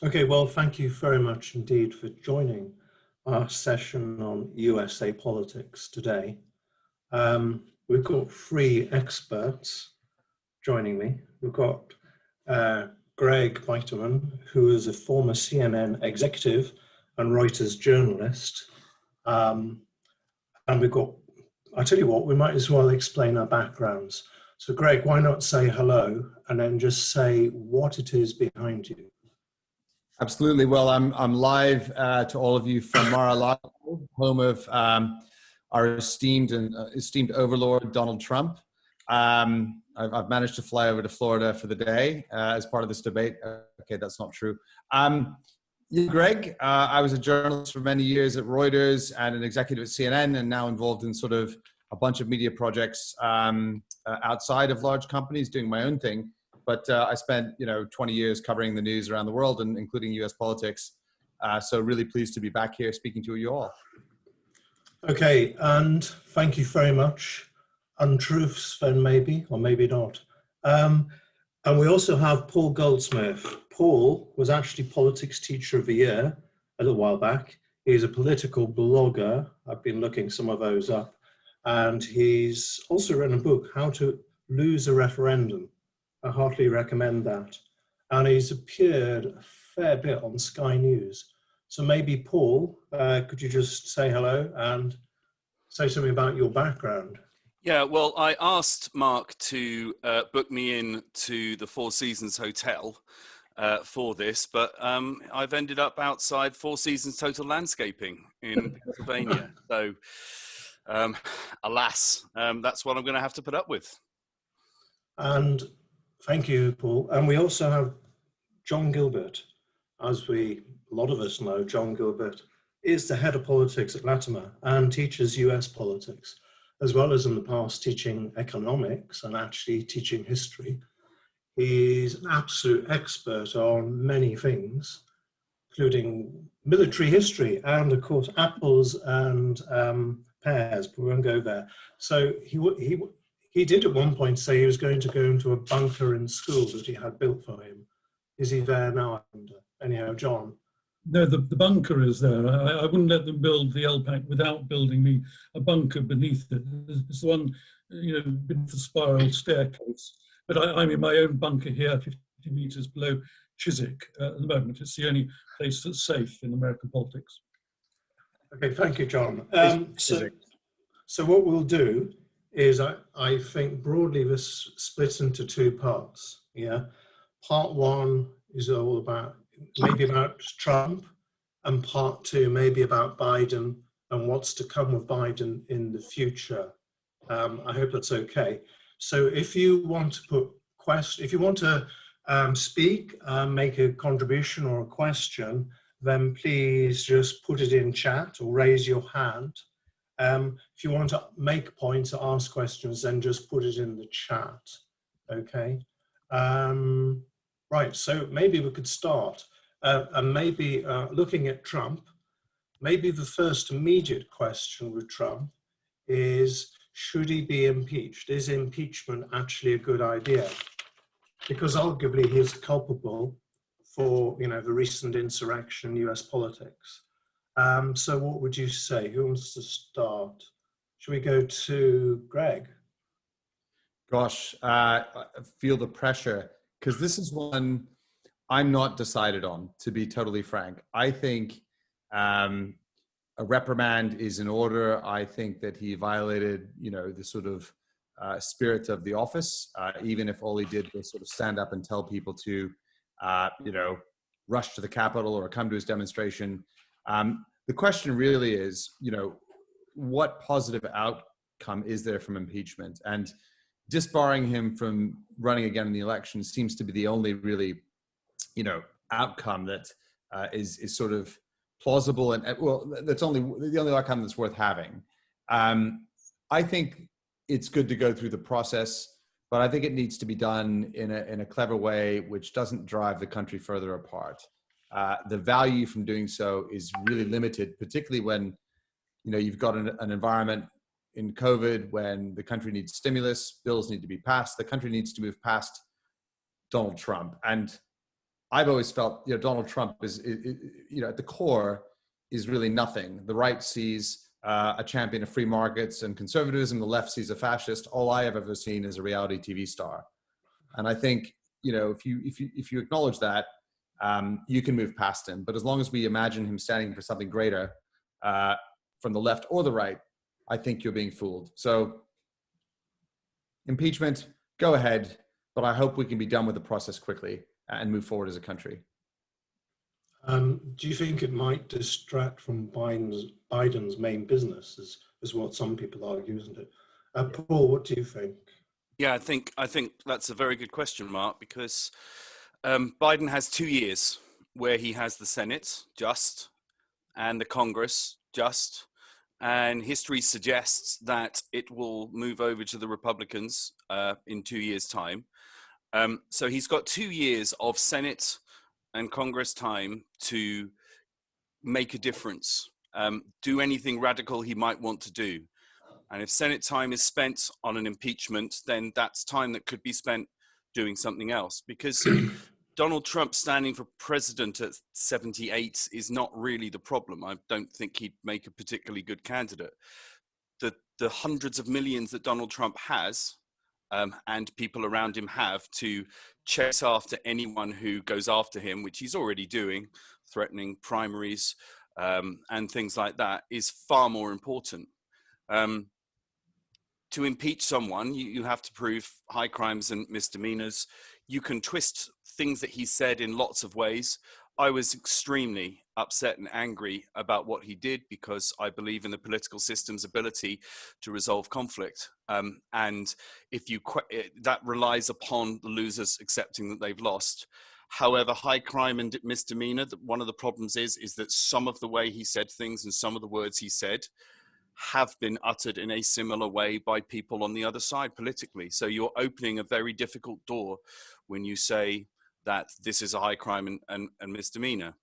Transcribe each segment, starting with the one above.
Okay, well, thank you very much indeed for joining our session on USA politics today. We've got three experts joining me. We've got Greg Beitchman, who is a former CNN executive and Reuters journalist. And we've got, I tell you what, we might as well explain our backgrounds. So Greg, why not say hello and then just say what it is behind you? Absolutely. Well, I'm live to all of you from Mar-a-Lago, home of our esteemed overlord Donald Trump. I've managed to fly over to Florida for the day as part of this debate. Okay, that's not true. Greg, I was a journalist for many years at Reuters and an executive at CNN, and now involved in sort of a bunch of media projects outside of large companies, doing my own thing. But I spent, 20 years covering the news around the world, and including US politics. So really pleased to be back here speaking to you all. Okay, and thank you very much. Untruths then maybe, or maybe not. And we also have Paul Goldsmith. Paul was actually Politics Teacher of the Year a little while back. He's a political blogger. I've been looking some of those up. And he's also written a book, How to Lose a Referendum. I heartily recommend that. And he's appeared a fair bit on Sky News. So maybe Paul, could you just say hello and say something about your background? Yeah, well, I asked Mark to book me in to the Four Seasons Hotel for this, but I've ended up outside Four Seasons Total Landscaping in Pennsylvania. So, alas, that's what I'm going to have to put up with. And thank you, Paul. And we also have John Gilbert. As a lot of us know, John Gilbert is the head of politics at Latymer and teaches US politics, as well as in the past teaching economics and actually teaching history. He's an absolute expert on many things, including military history and, of course, apples and pears, but we won't go there. So he did at one point say he was going to go into a bunker in school that he had built for him. Is he there now, I wonder? Anyhow, John. No, the bunker is there. I wouldn't let them build the LPAC without building me a bunker beneath it. It's the one, beneath the spiral staircase. But I'm in my own bunker here, 50 meters below Chiswick at the moment. It's the only place that's safe in American politics. Okay, thank you, John. So what we'll do is I think broadly this splits into two parts. Yeah, part one is all about Trump, and part two maybe about Biden and what's to come with Biden in the future. I hope that's okay. So if you want to speak, make a contribution or a question, then please just put it in chat or raise your hand. If you want to make points or ask questions, then just put it in the chat. Okay. Right. So maybe we could start. And maybe looking at Trump, maybe the first immediate question with Trump is, should he be impeached? Is impeachment actually a good idea? Because arguably he's culpable for, the recent insurrection in US politics. So what would you say? Who wants to start? Should we go to Greg? Gosh, I feel the pressure, because this is one I'm not decided on, to be totally frank. I think a reprimand is in order. I think that he violated, the sort of spirit of the office, even if all he did was sort of stand up and tell people to, rush to the Capitol or come to his demonstration. The question really is, what positive outcome is there from impeachment? And disbarring him from running again in the election seems to be the only really, outcome that is sort of plausible and that's the only outcome that's worth having. I think it's good to go through the process, but I think it needs to be done in a clever way, which doesn't drive the country further apart. The value from doing so is really limited, particularly when, you've got an environment in COVID when the country needs stimulus, bills need to be passed, the country needs to move past Donald Trump. And I've always felt, Donald Trump is at the core is really nothing. The right sees a champion of free markets and conservatism. The left sees a fascist. All I have ever seen is a reality TV star. And I think, if you acknowledge that, you can move past him. But as long as we imagine him standing for something greater from the left or the right, I think you're being fooled. So impeachment, go ahead. But I hope we can be done with the process quickly and move forward as a country. Do you think it might distract from Biden's main business, is what some people argue, isn't it? Paul, what do you think? Yeah, I think that's a very good question, Mark, because Biden has 2 years where he has the Senate just and the Congress just, and history suggests that it will move over to the Republicans in 2 years' time. So he's got 2 years of Senate and Congress time to make a difference, do anything radical he might want to do. And if Senate time is spent on an impeachment, then that's time that could be spent doing something else. Because Donald Trump standing for president at 78 is not really the problem. I don't think he'd make a particularly good candidate. The hundreds of millions that Donald Trump has and people around him have to chase after anyone who goes after him, which he's already doing, threatening primaries and things like that, is far more important. To impeach someone, you have to prove high crimes and misdemeanors. You can twist things that he said in lots of ways. I was extremely upset and angry about what he did because I believe in the political system's ability to resolve conflict. And if that relies upon the losers accepting that they've lost. However, high crime and misdemeanor, one of the problems is that some of the way he said things and some of the words he said have been uttered in a similar way by people on the other side politically. So you're opening a very difficult door when you say that this is a high crime and misdemeanor.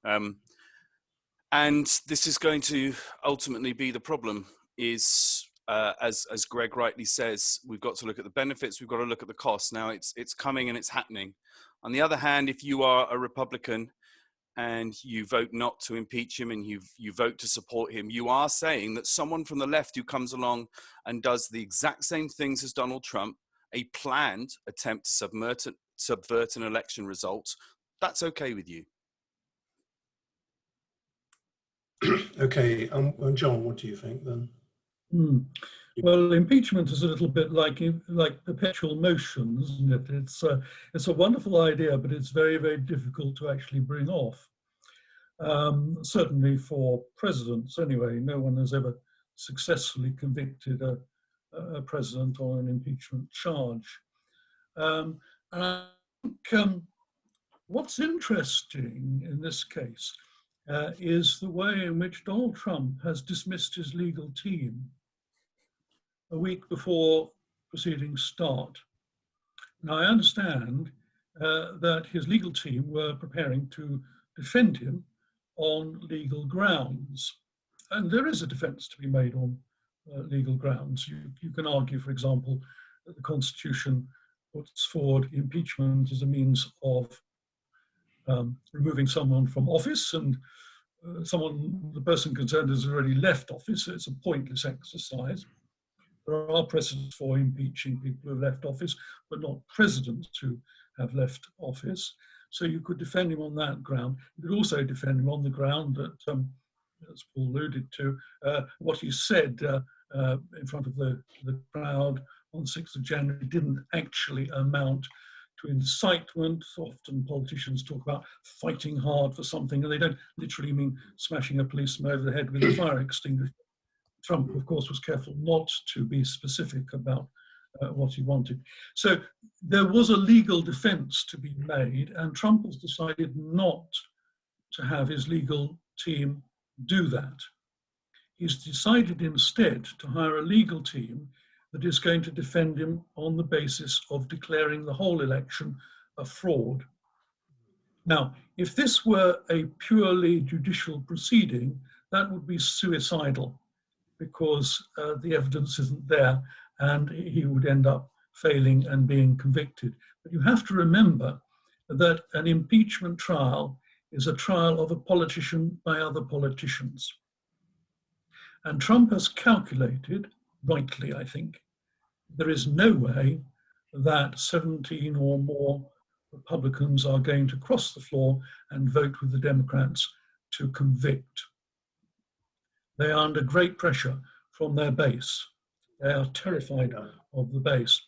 And this is going to ultimately be the problem is, as Greg rightly says, we've got to look at the benefits, we've got to look at the costs. Now it's coming and it's happening. On the other hand, if you are a Republican and you vote not to impeach him and you vote to support him, you are saying that someone from the left who comes along and does the exact same things as Donald Trump, a planned attempt to subvert an election result, that's okay with you. Okay, and John, what do you think then? Well, impeachment is a little bit like perpetual motion, isn't it? It's a wonderful idea, but it's very, very difficult to actually bring off. Certainly for presidents, anyway. No one has ever successfully convicted a president on an impeachment charge. And I think what's interesting in this case is the way in which Donald Trump has dismissed his legal team a week before proceedings start. Now, I understand that his legal team were preparing to defend him on legal grounds. And there is a defense to be made on legal grounds. You can argue, for example, that the Constitution puts forward impeachment as a means of removing someone from office, and the person concerned has already left office, so it's a pointless exercise. There are precedents for impeaching people who have left office, but not presidents who have left office. So you could defend him on that ground. You could also defend him on the ground that, as Paul alluded to, what he said in front of the crowd on 6th of January didn't actually amount to incitement. Often politicians talk about fighting hard for something, and they don't literally mean smashing a policeman over the head with a fire extinguisher. Trump, of course, was careful not to be specific about what he wanted. So there was a legal defense to be made, and Trump has decided not to have his legal team do that. He's decided instead to hire a legal team that is going to defend him on the basis of declaring the whole election a fraud. Now, if this were a purely judicial proceeding, that would be suicidal, because the evidence isn't there and he would end up failing and being convicted. But you have to remember that an impeachment trial is a trial of a politician by other politicians. And Trump has calculated, rightly I think, there is no way that 17 or more Republicans are going to cross the floor and vote with the Democrats to convict. They are under great pressure from their base. They are terrified of the base.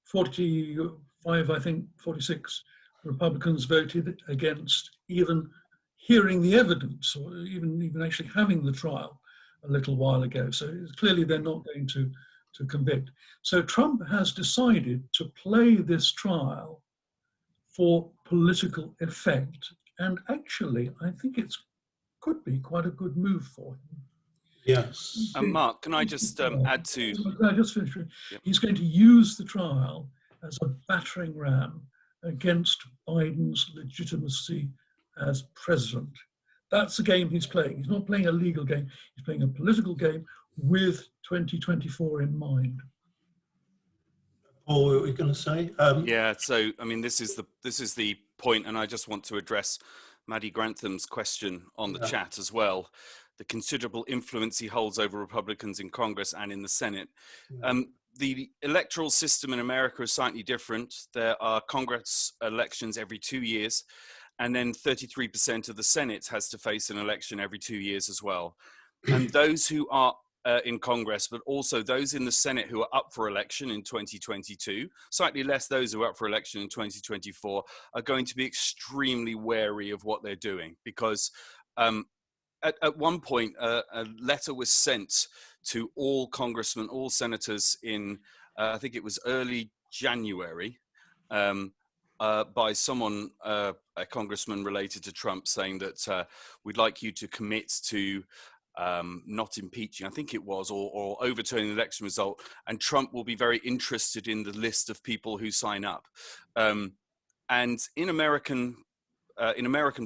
45, I think, 46 Republicans voted against even hearing the evidence or even actually having the trial a little while ago. So clearly they're not going to convict. So Trump has decided to play this trial for political effect. And actually, I think it could be quite a good move for him. Yes. Mark, can I just add to... Can I just finish? Yep. He's going to use the trial as a battering ram against Biden's legitimacy as president. That's the game he's playing. He's not playing a legal game. He's playing a political game with 2024 in mind. Paul, what were you going to say? Yeah, so I mean, this is the point, and I just want to address Maddie Grantham's question on the chat as well. The considerable influence he holds over Republicans in Congress and in the Senate. The electoral system in America is slightly different. There are Congress elections every 2 years, and then 33% of the Senate has to face an election every 2 years as well. And those who are in Congress, but also those in the Senate who are up for election in 2022, slightly less those who are up for election in 2024, are going to be extremely wary of what they're doing, because at one point, a letter was sent to all congressmen, all senators in, I think it was early January, by someone, a congressman related to Trump, saying that we'd like you to commit to not impeaching, I think it was, or overturning the election result, and Trump will be very interested in the list of people who sign up. And in American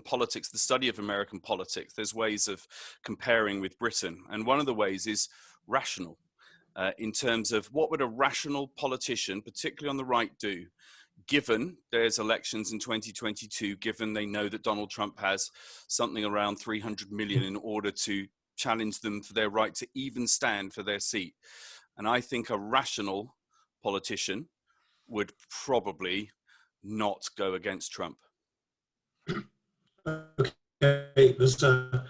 politics, the study of American politics, there's ways of comparing with Britain. And one of the ways is rational, in terms of what would a rational politician, particularly on the right, do, given there's elections in 2022, given they know that Donald Trump has something around 300 million in order to challenge them for their right to even stand for their seat. And I think a rational politician would probably not go against Trump. Okay, there's a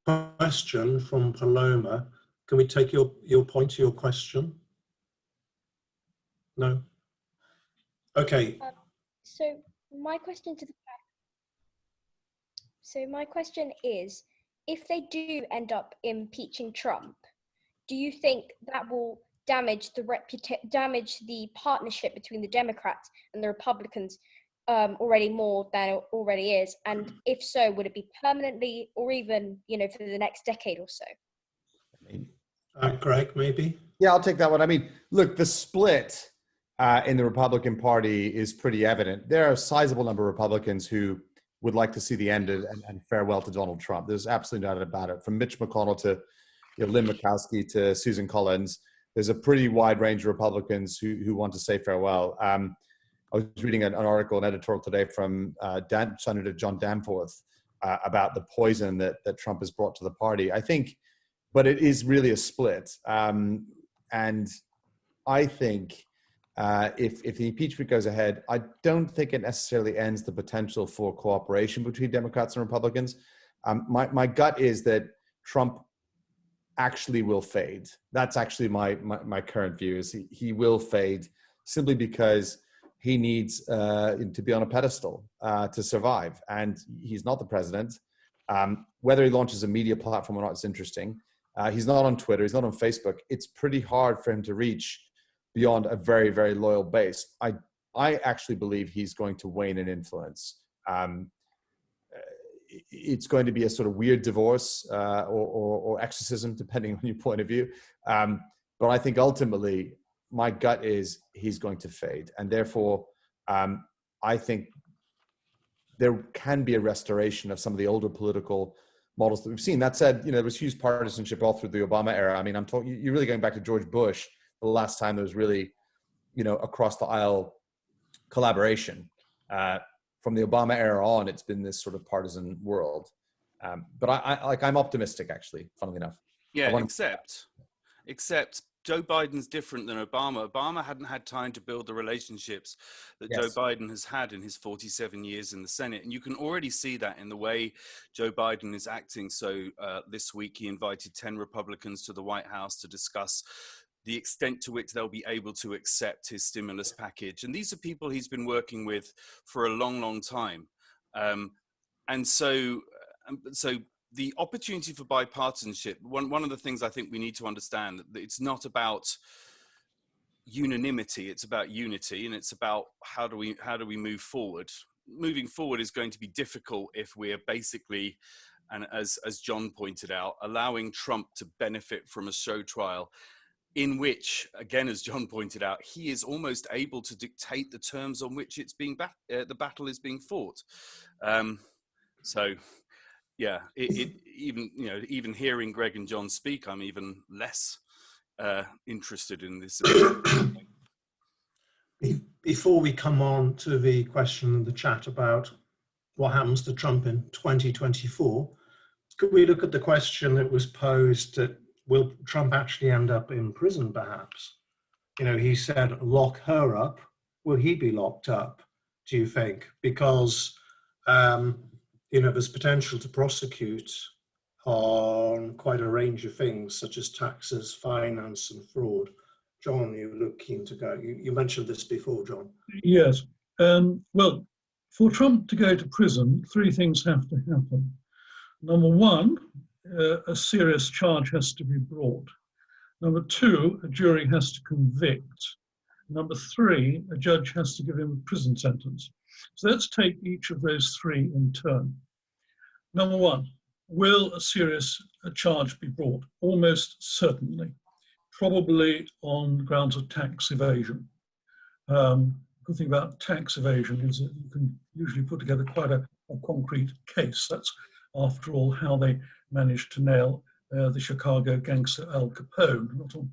question from Paloma. Can we take your point to your question? No? Okay. So my question is, if they do end up impeaching Trump, do you think that will damage the partnership between the Democrats and the Republicans already more than it already is? And if so, would it be permanently, or even, for the next decade or so? Greg, maybe? Yeah, I'll take that one. I mean, look, the split in the Republican Party is pretty evident. There are a sizable number of Republicans who would like to see the end and farewell to Donald Trump. There's absolutely no doubt about it. From Mitch McConnell to Lynn Murkowski to Susan Collins, there's a pretty wide range of Republicans who want to say farewell. I was reading an article, an editorial today from Senator John Danforth about the poison that Trump has brought to the party. I think, but it is really a split. And I think if the impeachment goes ahead, I don't think it necessarily ends the potential for cooperation between Democrats and Republicans. My gut is that Trump actually will fade. That's actually my current view, is he will fade simply because he needs to be on a pedestal to survive. And he's not the president. Whether he launches a media platform or not is interesting. He's not on Twitter. He's not on Facebook. It's pretty hard for him to reach beyond a very, very loyal base. I actually believe he's going to wane in influence. It's going to be a sort of weird divorce or exorcism, depending on your point of view. But I think ultimately, my gut is he's going to fade. And therefore, I think there can be a restoration of some of the older political models that we've seen. That said, there was huge partisanship all through the Obama era. I mean, you're really going back to George Bush, the last time there was really, across the aisle collaboration. From the Obama era on, it's been this sort of partisan world. But I'm optimistic, actually, funnily enough. Yeah, except Joe Biden's different than Obama. Obama hadn't had time to build the relationships that Joe Biden has had in his 47 years in the Senate. And you can already see that in the way Joe Biden is acting. So this week, he invited 10 Republicans to the White House to discuss the extent to which they'll be able to accept his stimulus package. And these are people he's been working with for a long, long time. And so the opportunity for bipartisanship, one of the things I think we need to understand, that it's not about unanimity, it's about unity, and it's about how do we move forward. Moving forward is going to be difficult if we are basically, and as John pointed out, allowing Trump to benefit from a show trial in which, again, as John pointed out, he is almost able to dictate the terms on which it's being the battle is being fought. Yeah, even hearing Greg and John speak, I'm even less interested in this. Before we come on to the question in the chat about what happens to Trump in 2024, could we look at the question that was posed that will Trump actually end up in prison, perhaps? You know, he said, lock her up. Will he be locked up, do you think? Because you know, there's potential to prosecute on quite a range of things, such as taxes, finance, and fraud. John, you look keen to go. You mentioned this before, John. Yes. Well, for Trump to go to prison, three things have to happen. Number one, a serious charge has to be brought. Number two, a jury has to convict. Number three, a judge has to give him a prison sentence. So let's take each of those three in turn. Number one, will a serious charge be brought? Almost certainly, probably on grounds of tax evasion. Good thing about tax evasion is that you can usually put together quite a concrete case. That's, after all, how they managed to nail the Chicago gangster Al Capone, not on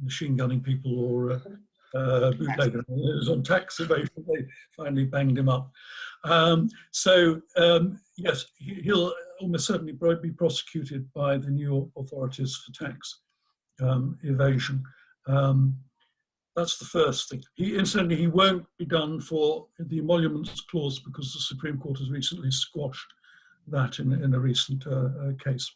machine gunning people or bootlegger. It was on tax evasion they finally banged him up. Yes, he'll almost certainly be prosecuted by the New York authorities for tax evasion. That's the first thing. Incidentally, he won't be done for the emoluments clause because the Supreme Court has recently squashed that in a recent case.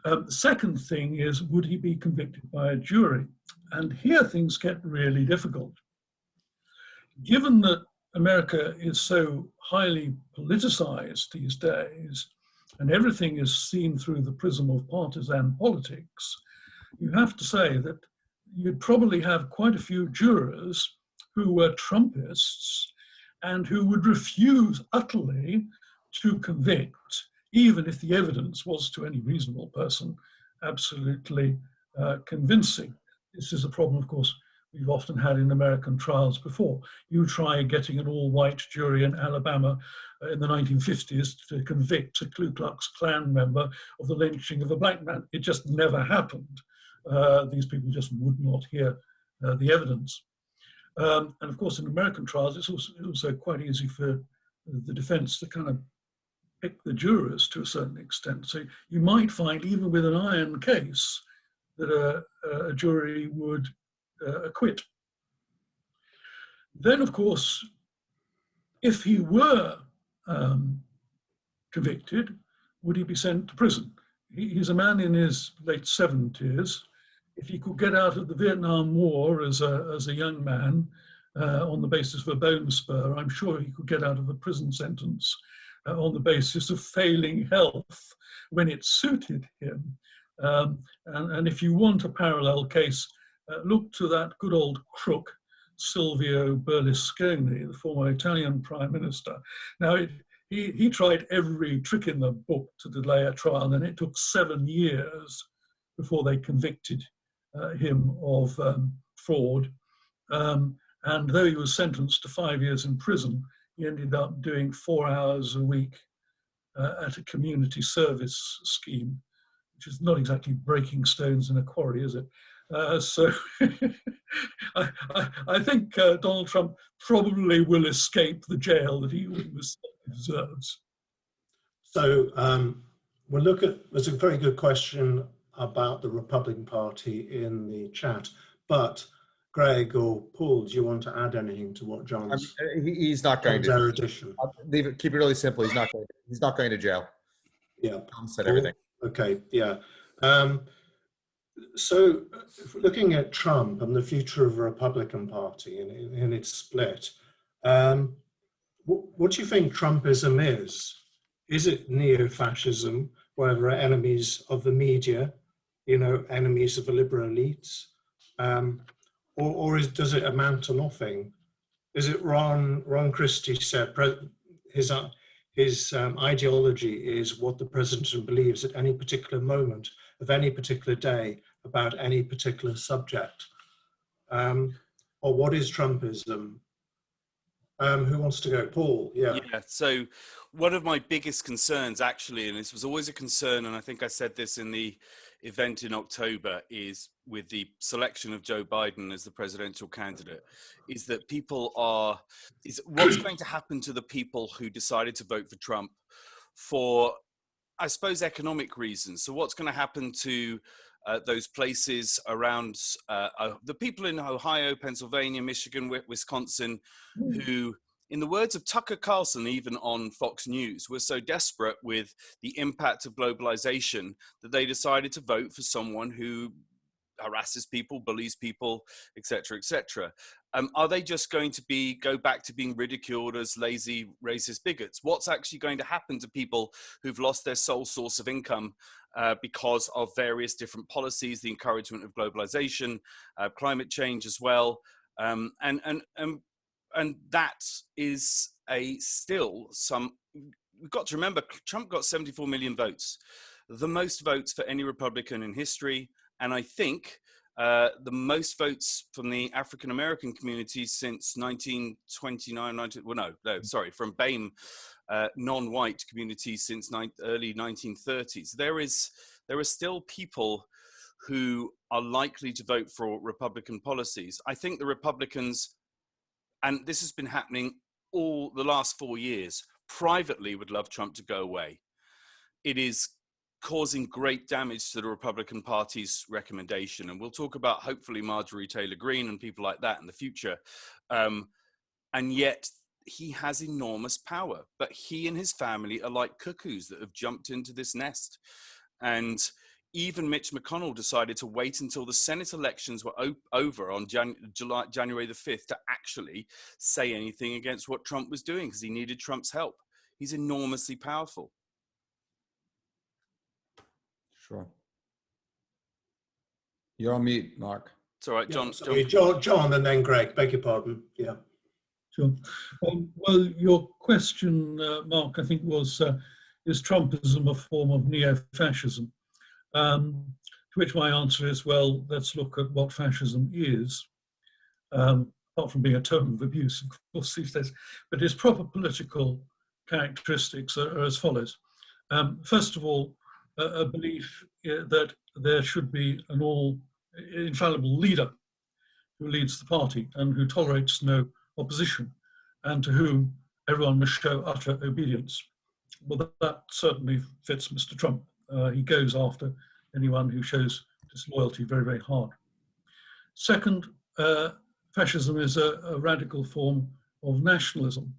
The second thing is, would he be convicted by a jury? And here things get really difficult. Given that America is so highly politicized these days, and everything is seen through the prism of partisan politics, you have to say that you'd probably have quite a few jurors who were Trumpists and who would refuse utterly to convict, even if the evidence was, to any reasonable person, absolutely convincing. This is a problem, of course, we've often had in American trials before. You try getting an all-white jury in Alabama in the 1950s to convict a Ku Klux Klan member of the lynching of a black man. It just never happened. These people just would not hear the evidence. And of course, in American trials, it's also quite easy for the defense to kind of pick the jurors to a certain extent. So you might find, even with an iron case, that a jury would acquit. Then, of course, if he were convicted, would he be sent to prison? He's a man in his late 70s. If he could get out of the Vietnam War as a young man on the basis of a bone spur, I'm sure he could get out of a prison sentence on the basis of failing health when it suited him. And if you want a parallel case, look to that good old crook, Silvio Berlusconi, the former Italian prime minister. Now, he tried every trick in the book to delay a trial, and it took 7 years before they convicted him of fraud. And though he was sentenced to 5 years in prison, he ended up doing 4 hours a week at a community service scheme, which is not exactly breaking stones in a quarry, is it? So I think Donald Trump probably will escape the jail that he almost deserves. So we'll look at, there's a very good question about the Republican Party in the chat, but Greg or Paul, do you want to add anything to what John's, he's not going John's to erudition? keep it really simple. He's not going to jail. Yeah. Tom said Paul? everything. Okay, yeah. So looking at Trump and the future of the Republican Party and its split, what do you think Trumpism is? Is it neo-fascism, where there are enemies of the media, you know, enemies of the liberal elites? Or does it amount to nothing? Is it Ron Christie said, his ideology is what the president believes at any particular moment of any particular day about any particular subject. Or what is Trumpism? Who wants to go? Paul, yeah. Yeah, so one of my biggest concerns actually, and this was always a concern, and I think I said this in the event in October, is with the selection of Joe Biden as the presidential candidate, is that what's going to happen to the people who decided to vote for Trump for, I suppose, economic reasons. So what's going to happen to those places around the people in Ohio, Pennsylvania, Michigan, Wisconsin, who, in the words of Tucker Carlson, even on Fox News, were so desperate with the impact of globalization that they decided to vote for someone who harasses people, bullies people, etc., etc. Are they just going to go back to being ridiculed as lazy, racist bigots? What's actually going to happen to people who've lost their sole source of income because of various different policies, the encouragement of globalization, climate change as well, and that is still some. We've got to remember, Trump got 74 million votes, the most votes for any Republican in history, and I think the most votes from the African American community since 1929. From BAME, non-white communities since early 1930s. There are still people who are likely to vote for Republican policies. I think the Republicans, and this has been happening all the last 4 years, privately would love Trump to go away. It is causing great damage to the Republican Party's recommendation. And we'll talk about, hopefully, Marjorie Taylor Greene and people like that in the future. And yet he has enormous power, but he and his family are like cuckoos that have jumped into this nest. And even Mitch McConnell decided to wait until the Senate elections were over on January the 5th to actually say anything against what Trump was doing, because he needed Trump's help. He's enormously powerful. Sure. You're on mute, Mark. It's all right, John. Yeah, sorry, John, and then Greg. Beg your pardon. Yeah. Sure. Well, your question, Mark, I think was, is Trumpism a form of neo-fascism? To which my answer is, well, let's look at what fascism is, apart from being a term of abuse, of course, these days. But its proper political characteristics are as follows. First of all, a belief that there should be an all-infallible leader who leads the party and who tolerates no opposition, and to whom everyone must show utter obedience. Well, that certainly fits Mr. Trump. He goes after anyone who shows disloyalty very, very hard. Second, fascism is a radical form of nationalism.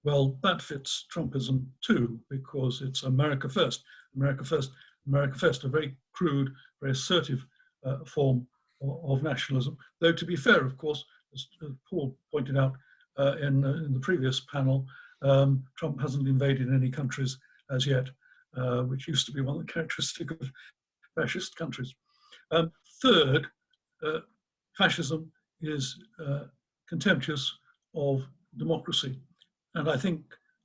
Well, that fits Trumpism too, because it's America first, America first, America first, a very crude, very assertive form of nationalism. Though, to be fair, of course, as Paul pointed out in the previous panel, Trump hasn't invaded any countries as yet, which used to be one of the characteristics of fascist countries. Third, fascism is contemptuous of democracy. And I think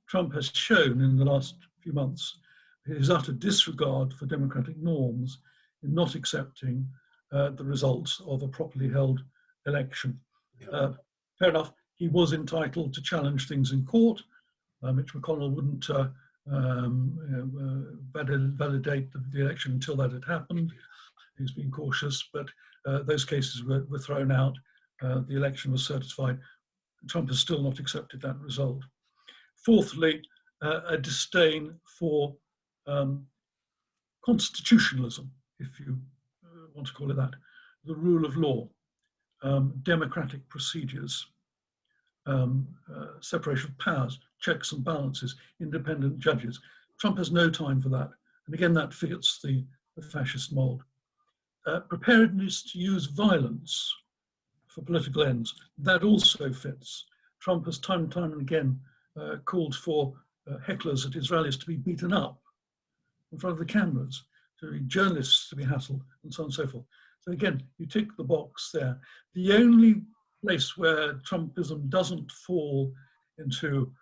Trump has shown in the last few months his utter disregard for democratic norms in not accepting the results of a properly held election. Fair enough, he was entitled to challenge things in court. Mitch McConnell wouldn't validate the election until that had happened. He's been cautious, but those cases were thrown out. The election was certified. Trump has still not accepted that result. Fourthly, a disdain for constitutionalism, if you want to call it that, the rule of law, democratic procedures, separation of powers, checks and balances, independent judges. Trump has no time for that. And again, that fits the fascist mold. Preparedness to use violence for political ends, that also fits. Trump has time and time and again called for hecklers at his rallies to be beaten up in front of the cameras, to journalists to be hassled, and so on and so forth. So again, you tick the box there. The only place where Trumpism doesn't fall into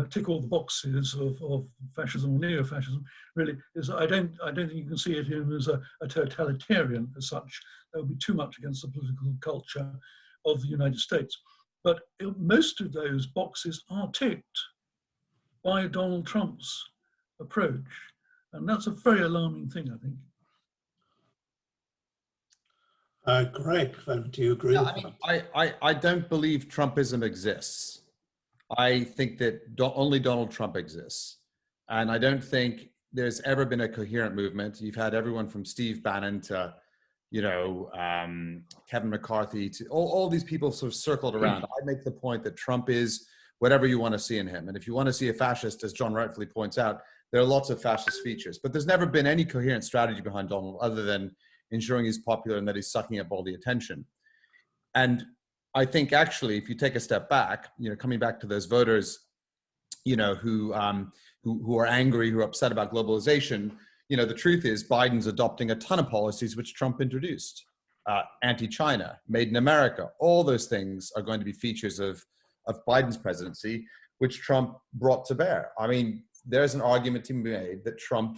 tick all the boxes of fascism or neo-fascism really is I don't think you can see it as a totalitarian as such. That would be too much against the political culture of the United States. But most of those boxes are ticked by Donald Trump's approach. And that's a very alarming thing, I think. Greg, then, do you agree with that? I don't believe Trumpism exists. I think that only Donald Trump exists. And I don't think there's ever been a coherent movement. You've had everyone from Steve Bannon to, Kevin McCarthy, to all these people sort of circled around. I make the point that Trump is whatever you want to see in him. And if you want to see a fascist, as John rightfully points out, there are lots of fascist features. But there's never been any coherent strategy behind Donald other than ensuring he's popular and that he's sucking up all the attention. And I think actually, if you take a step back, coming back to those voters, who are angry, who are upset about globalization, the truth is Biden's adopting a ton of policies which Trump introduced. Anti-China, made in America, all those things are going to be features of Biden's presidency, which Trump brought to bear. I mean, there's an argument to be made that Trump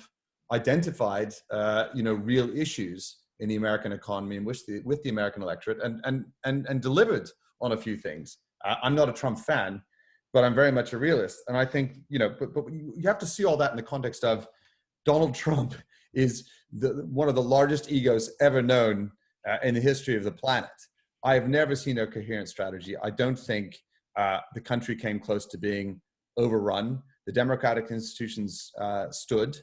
identified, real issues in the American economy and with the American electorate and delivered on a few things. I'm not a Trump fan, but I'm very much a realist. And I think, but you have to see all that in the context of Donald Trump is one of the largest egos ever known in the history of the planet. I have never seen a coherent strategy. I don't think the country came close to being overrun. The democratic institutions stood.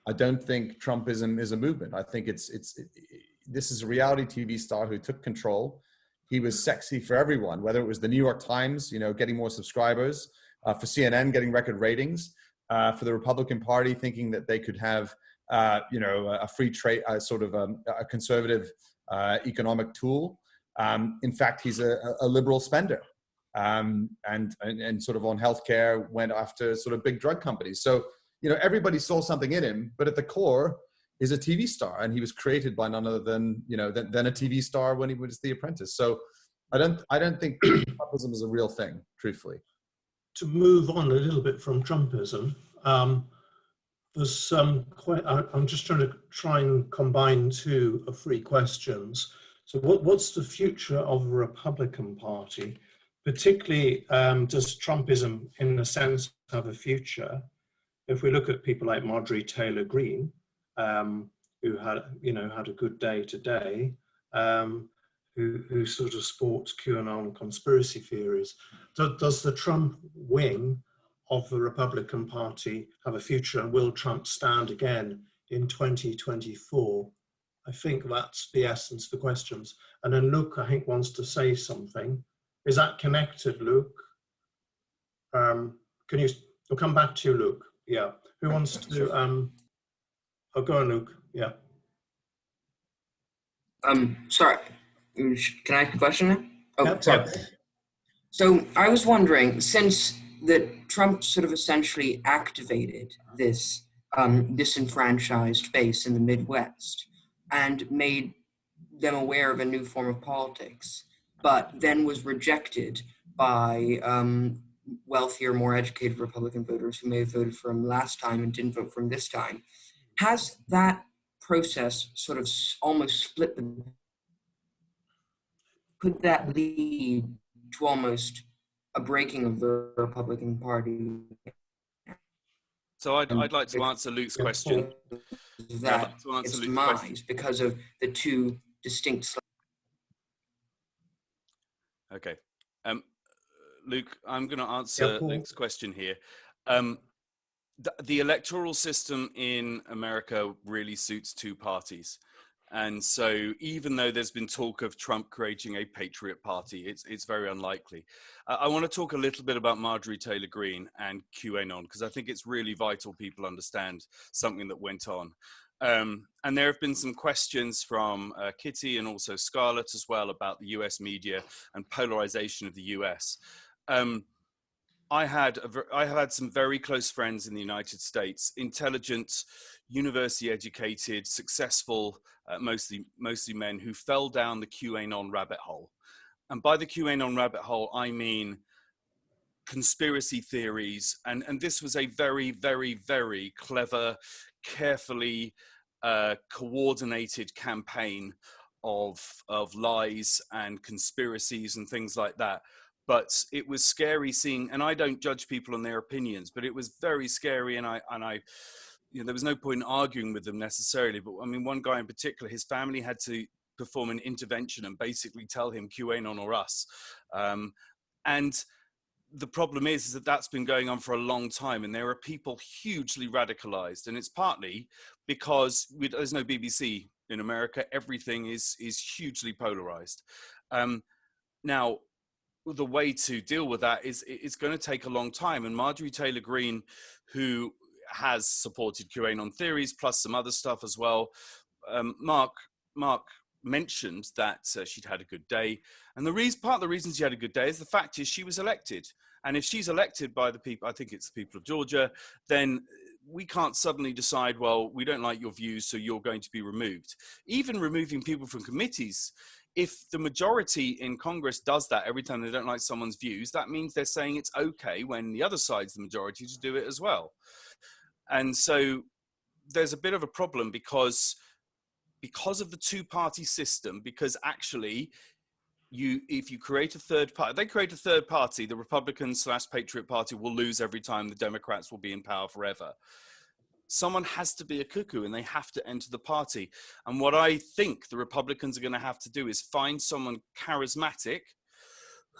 I don't think Trumpism is a movement. I think this is a reality TV star who took control. He was sexy for everyone, whether it was the New York Times, getting more subscribers, for CNN getting record ratings, for the Republican Party thinking that they could have, a free trade, sort of a conservative economic tool. In fact, he's a liberal spender, and sort of on healthcare went after sort of big drug companies. So, everybody saw something in him, but at the core is a TV star, and he was created by none other than a TV star when he was The Apprentice. So I don't think Trumpism is a real thing, truthfully. To move on a little bit from Trumpism, there's some I'm just trying and combine two or three questions. So what's the future of the Republican Party? Particularly, does Trumpism, in a sense, have a future? If we look at people like Marjorie Taylor Greene, who had a good day today, who sort of sports QAnon conspiracy theories, does the Trump wing of the Republican Party have a future, and will Trump stand again in 2024? I think that's the essence of the questions. And then Luke, I think, wants to say something. Is that connected, Luke? We'll come back to you, Luke. Yeah. Who wants to, go on, Luke. Yeah. Sorry. Can I ask a question now? Oh, Yeah, sorry. So I was wondering, since that Trump sort of essentially activated this disenfranchised base in the Midwest and made them aware of a new form of politics, but then was rejected by wealthier, more educated Republican voters who may have voted for him last time and didn't vote for him this time. Has that process sort of almost split the... Could that lead to almost a breaking of the Republican Party? So I'd like to answer Luke's question. That its demise because of the two distinct... Okay. Luke, I'm going to answer Luke's question here. The electoral system in America really suits two parties. And so even though there's been talk of Trump creating a patriot party, it's very unlikely. I want to talk a little bit about Marjorie Taylor Greene and QAnon, because I think it's really vital people understand something that went on. And there have been some questions from Kitty and also Scarlett as well about the US media and polarization of the US. I have had some very close friends in the United States, intelligent, university educated, successful, mostly men who fell down the QAnon rabbit hole. And by the QAnon rabbit hole, I mean conspiracy theories. And this was a very, very, very clever, carefully coordinated campaign of lies and conspiracies and things like that. But it was scary seeing, and I don't judge people on their opinions, but it was very scary, and I you know, there was no point in arguing with them necessarily. But I mean, one guy in particular, his family had to perform an intervention and basically tell him QAnon or us. And the problem is that that's been going on for a long time, and there are people hugely radicalized, and it's partly because there's no BBC in America. Everything is hugely polarized. Now, the way to deal with that is it's going to take a long time. And Marjorie Taylor Greene, who has supported QAnon theories plus some other stuff as well, Mark mentioned that she'd had a good day. And part of the reason she had a good day is the fact is she was elected. And if she's elected by the people, I think it's the people of Georgia, then we can't suddenly decide, well, we don't like your views, so you're going to be removed. Even removing people from committees, if the majority in Congress does that every time they don't like someone's views, that means they're saying it's okay when the other side's the majority to do it as well. And so there's a bit of a problem because of the two-party system, because actually if you create a third party, they create a third party, the Republican/Patriot Party will lose every time, the Democrats will be in power forever. Someone has to be a cuckoo and they have to enter the party. And what I think the Republicans are going to have to do is find someone charismatic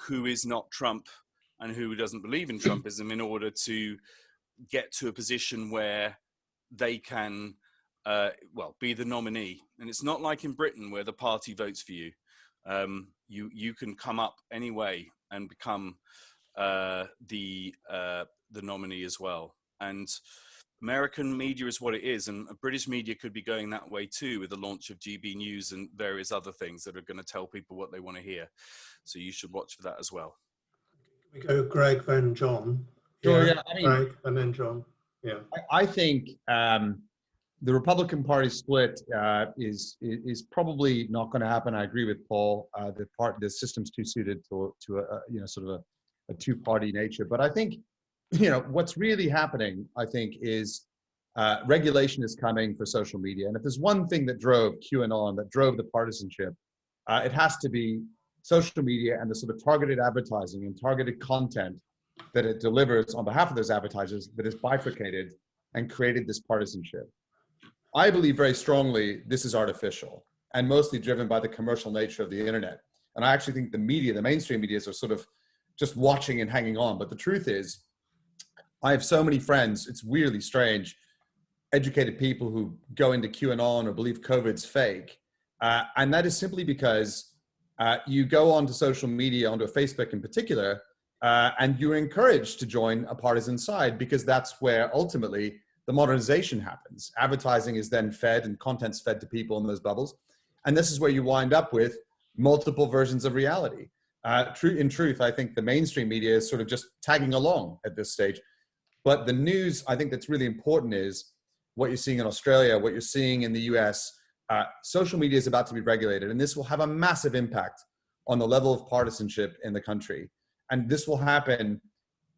who is not Trump and who doesn't believe in Trumpism in order to get to a position where they can, be the nominee. And it's not like in Britain where the party votes for you. You can come up anyway and become the nominee as well. And American media is what it is, and British media could be going that way too with the launch of GB News and various other things that are going to tell people what they want to hear. So you should watch for that as well. We go Greg, then John. Sure, yeah. I mean, Greg, and then John. Yeah. I think the Republican Party split is probably not going to happen. I agree with Paul. The system's too suited to a two-party nature. But I think, what's really happening, I think, is regulation is coming for social media. And if there's one thing that drove QAnon, that drove the partisanship, it has to be social media and the sort of targeted advertising and targeted content that it delivers on behalf of those advertisers that is bifurcated and created this partisanship. I believe very strongly this is artificial and mostly driven by the commercial nature of the internet. And I actually think the mainstream media are sort of just watching and hanging on. But the truth is, I have so many friends, it's really strange, educated people who go into QAnon or believe COVID's fake. And that is simply because you go onto social media, onto Facebook in particular, and you're encouraged to join a partisan side because that's where ultimately the modernization happens. Advertising is then fed and content's fed to people in those bubbles. And this is where you wind up with multiple versions of reality. In truth, I think the mainstream media is sort of just tagging along at this stage. But the news, I think that's really important is what you're seeing in Australia, what you're seeing in the US. Social media is about to be regulated, and this will have a massive impact on the level of partisanship in the country. And this will happen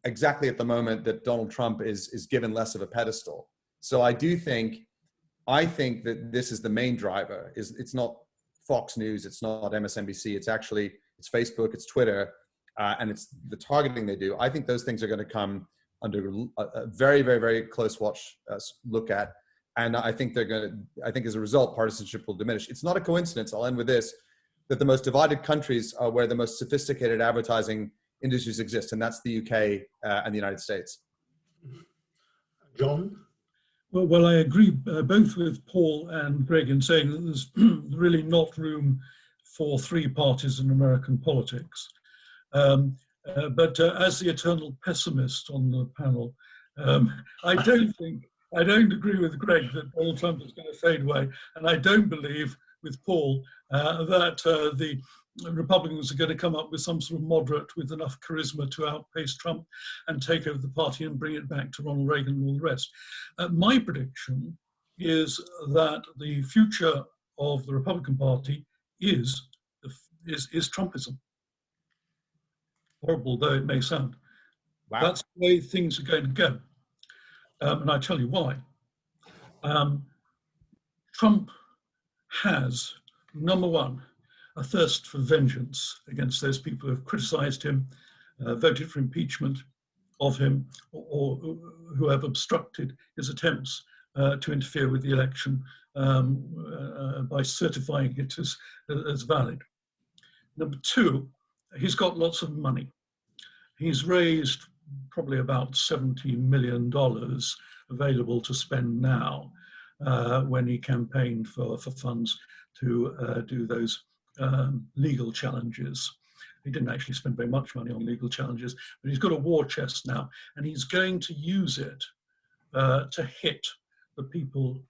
exactly at the moment that Donald Trump is given less of a pedestal. So I think that this is the main driver. It's not Fox News, it's not MSNBC, it's Facebook, it's Twitter, and it's the targeting they do. I think those things are going to come under a very, very, very close look at. And I think as a result, partisanship will diminish. It's not a coincidence. I'll end with this. that the most divided countries are where the most sophisticated advertising industries exist, and that's the UK and the United States. John? Well, I agree both with Paul and Greg in saying that there's really not room for three parties in American politics. But as the eternal pessimist on the panel, I don't agree with Greg that Donald Trump is going to fade away, and I don't believe with Paul that the Republicans are going to come up with some sort of moderate with enough charisma to outpace Trump and take over the party and bring it back to Ronald Reagan and all the rest. My prediction is that the future of the Republican Party is Trumpism. Horrible though it may sound. Wow. That's the way things are going to go. And I tell you why. Trump has, number one, a thirst for vengeance against those people who have criticized him, voted for impeachment of him, or who have obstructed his attempts to interfere with the election by certifying it as valid. Number two, he's got lots of money. He's raised probably about $70 million available to spend now when he campaigned for funds to do those legal challenges. He didn't actually spend very much money on legal challenges, but he's got a war chest now, and he's going to use it to hit the people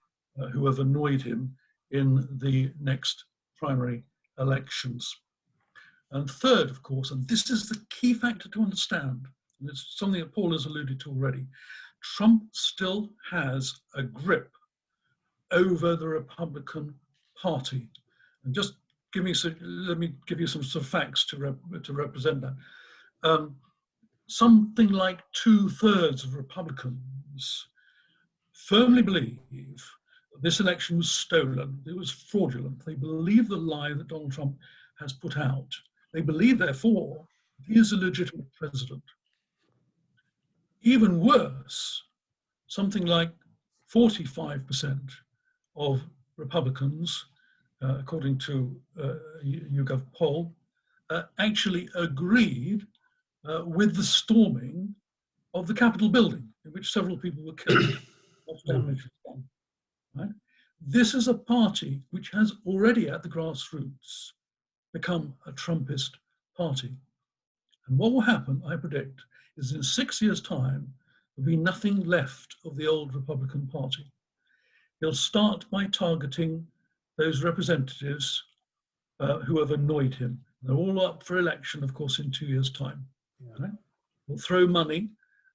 who have annoyed him in the next primary elections. And third, of course, and this is the key factor to understand, and it's something that Paul has alluded to already, Trump still has a grip over the Republican Party. And just let me give you some sort of facts to represent that. Something like 2/3 of Republicans firmly believe that this election was stolen, it was fraudulent. They believe the lie that Donald Trump has put out. They believe, therefore, he is a legitimate president. Even worse, something like 45% of Republicans, according to YouGov poll, actually agreed with the storming of the Capitol building, in which several people were killed. Lots of damage was done. Right? This is a party which has already, at the grassroots, become a Trumpist party. And what will happen, I predict, is in 6 years' time, there'll be nothing left of the old Republican Party. He'll start by targeting those representatives who have annoyed him. They're all up for election, of course, in 2 years' time. Yeah. Right? He'll throw money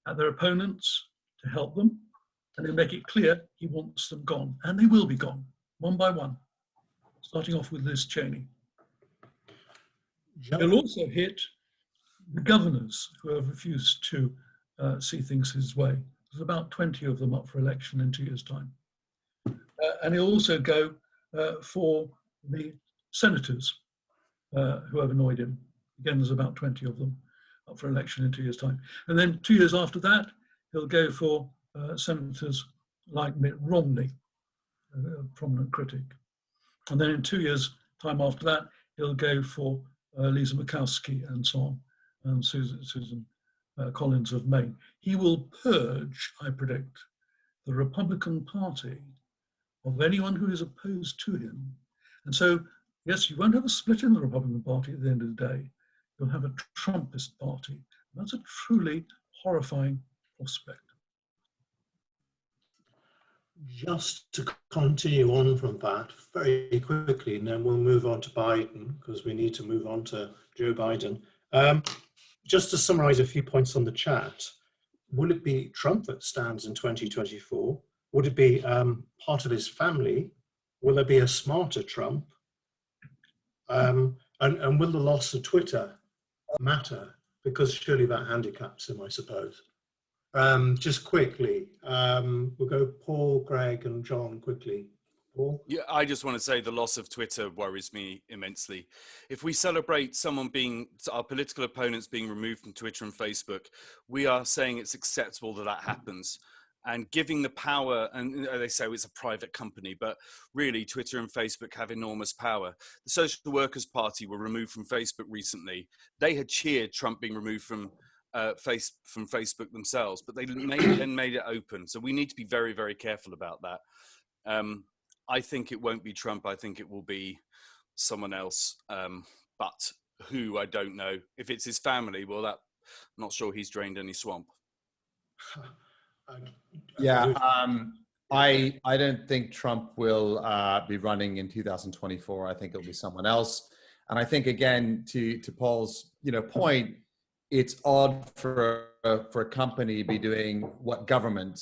at their opponents to help them, and he'll make it clear he wants them gone. And they will be gone, one by one, starting off with Liz Cheney. He'll also hit the governors who have refused to see things his way. There's about 20 of them up for election in 2 years' time. And he'll also go for the senators who have annoyed him. Again, there's about 20 of them up for election in 2 years' time. And then 2 years after that, he'll go for senators like Mitt Romney, a prominent critic. And then in 2 years' time after that, he'll go for Lisa Murkowski and so on, and Susan Collins of Maine. He will purge, I predict, the Republican Party of anyone who is opposed to him. And so, yes, you won't have a split in the Republican Party at the end of the day. You'll have a Trumpist party. And that's a truly horrifying prospect. Just to continue on from that very quickly, and then we'll move on to Biden, because we need to move on to Joe Biden. Just to summarize a few points on the chat, will it be Trump that stands in 2024? Would it be part of his family? Will there be a smarter Trump? And will the loss of Twitter matter? Because surely that handicaps him, I suppose. Just quickly, we'll go Paul, Greg, and John quickly. Paul? Yeah, I just want to say the loss of Twitter worries me immensely. If we celebrate our political opponents being removed from Twitter and Facebook, we are saying it's acceptable that happens. and giving the power, and they say it's a private company, but really Twitter and Facebook have enormous power. The Social Workers Party were removed from Facebook recently. They had cheered Trump being removed from Facebook themselves, but they then made it open. So we need to be very, very careful about that. I think it won't be Trump. I think it will be someone else, but who, I don't know. If it's his family, well, I'm not sure he's drained any swamp. Yeah, I don't think Trump will be running in 2024. I think it'll be someone else. And I think, again, to Paul's point, it's odd for a company to be doing what government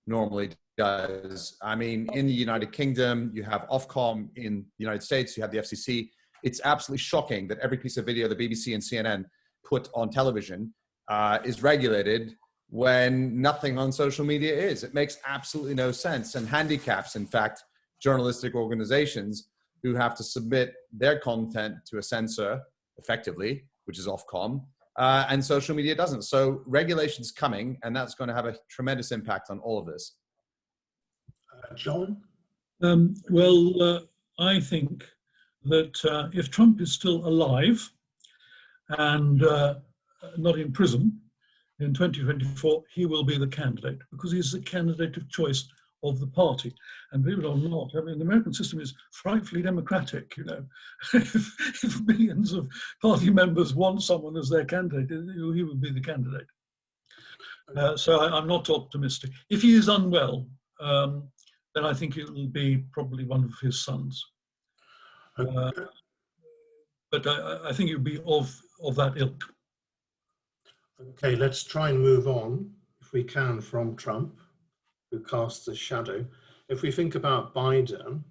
normally does. I mean, in the United Kingdom, you have Ofcom. In the United States, you have the FCC. It's absolutely shocking that every piece of video the BBC and CNN put on television is regulated when nothing on social media is. It makes absolutely no sense, and handicaps, in fact, journalistic organizations who have to submit their content to a censor effectively, which is Ofcom, and social media doesn't. So regulation's coming, and that's going to have a tremendous impact on all of this. John? I think that if Trump is still alive and not in prison in 2024, he will be the candidate, because he's the candidate of choice of the party. And believe it or not, I mean, the American system is frightfully democratic, if millions of party members want someone as their candidate, he will be the candidate. So I'm not optimistic. If he is unwell, then I think it will be probably one of his sons. But I think it would be of that ilk. Okay, let's try and move on, if we can, from Trump, who casts a shadow. If we think about Biden,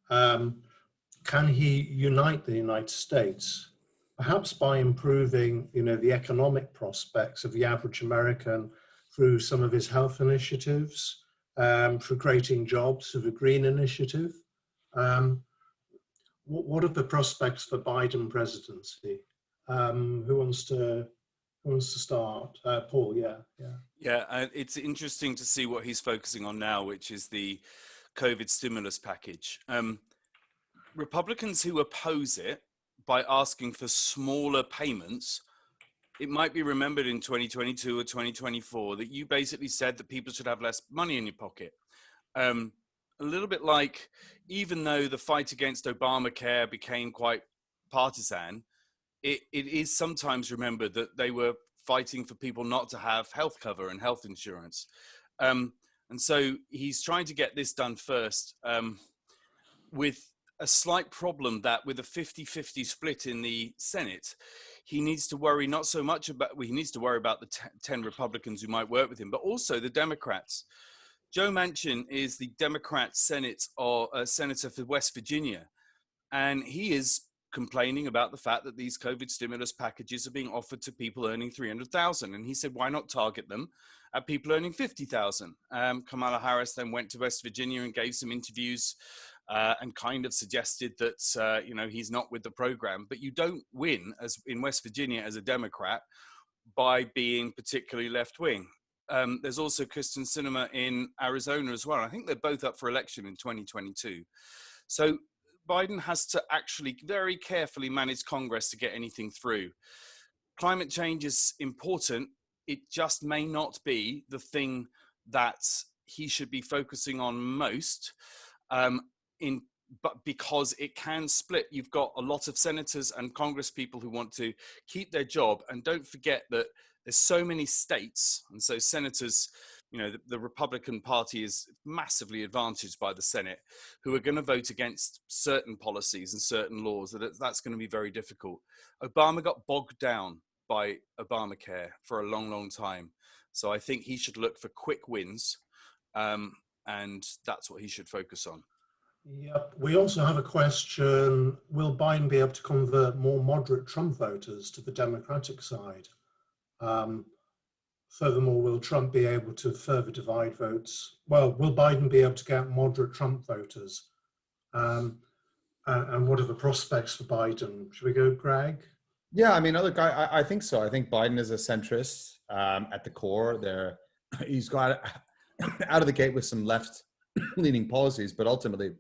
can he unite the United States, perhaps by improving, the economic prospects of the average American through some of his health initiatives, through creating jobs, through the Green Initiative? What are the prospects for Biden presidency? Who wants to start? Paul, yeah. Yeah, it's interesting to see what he's focusing on now, which is the COVID stimulus package. Republicans who oppose it by asking for smaller payments, it might be remembered in 2022 or 2024 that you basically said that people should have less money in your pocket. A little bit like, even though the fight against Obamacare became quite partisan, it is sometimes remembered that they were fighting for people not to have health cover and health insurance. And so he's trying to get this done first, with a slight problem that with a 50-50 split in the Senate, he needs to worry not so much about, he needs to worry about the 10 Republicans who might work with him, but also the Democrats. Joe Manchin is the Democrat senator for West Virginia, and he is complaining about the fact that these COVID stimulus packages are being offered to people earning $300,000. And he said, why not target them at people earning $50,000? Kamala Harris then went to West Virginia and gave some interviews and kind of suggested that, he's not with the program. But you don't win as in West Virginia as a Democrat by being particularly left-wing. There's also Kristen Sinema in Arizona as well. I think they're both up for election in 2022. So Biden has to actually very carefully manage Congress to get anything through. Climate change is important. It just may not be the thing that he should be focusing on most, but because it can split. You've got a lot of senators and Congress people who want to keep their job. And don't forget that there's so many states. And so senators, the Republican Party is massively advantaged by the Senate, who are going to vote against certain policies and certain laws. That's going to be very difficult. Obama got bogged down by Obamacare for a long, long time. So I think he should look for quick wins, and that's what he should focus on. Yep. We also have a question, will Biden be able to convert more moderate Trump voters to the Democratic side? Furthermore, will Trump be able to further divide votes? Well, will Biden be able to get moderate Trump voters? And what are the prospects for Biden? Should we go, Greg? Yeah, I mean, look, I think so. I think Biden is a centrist at the core. He's got out of the gate with some left-leaning policies, but ultimately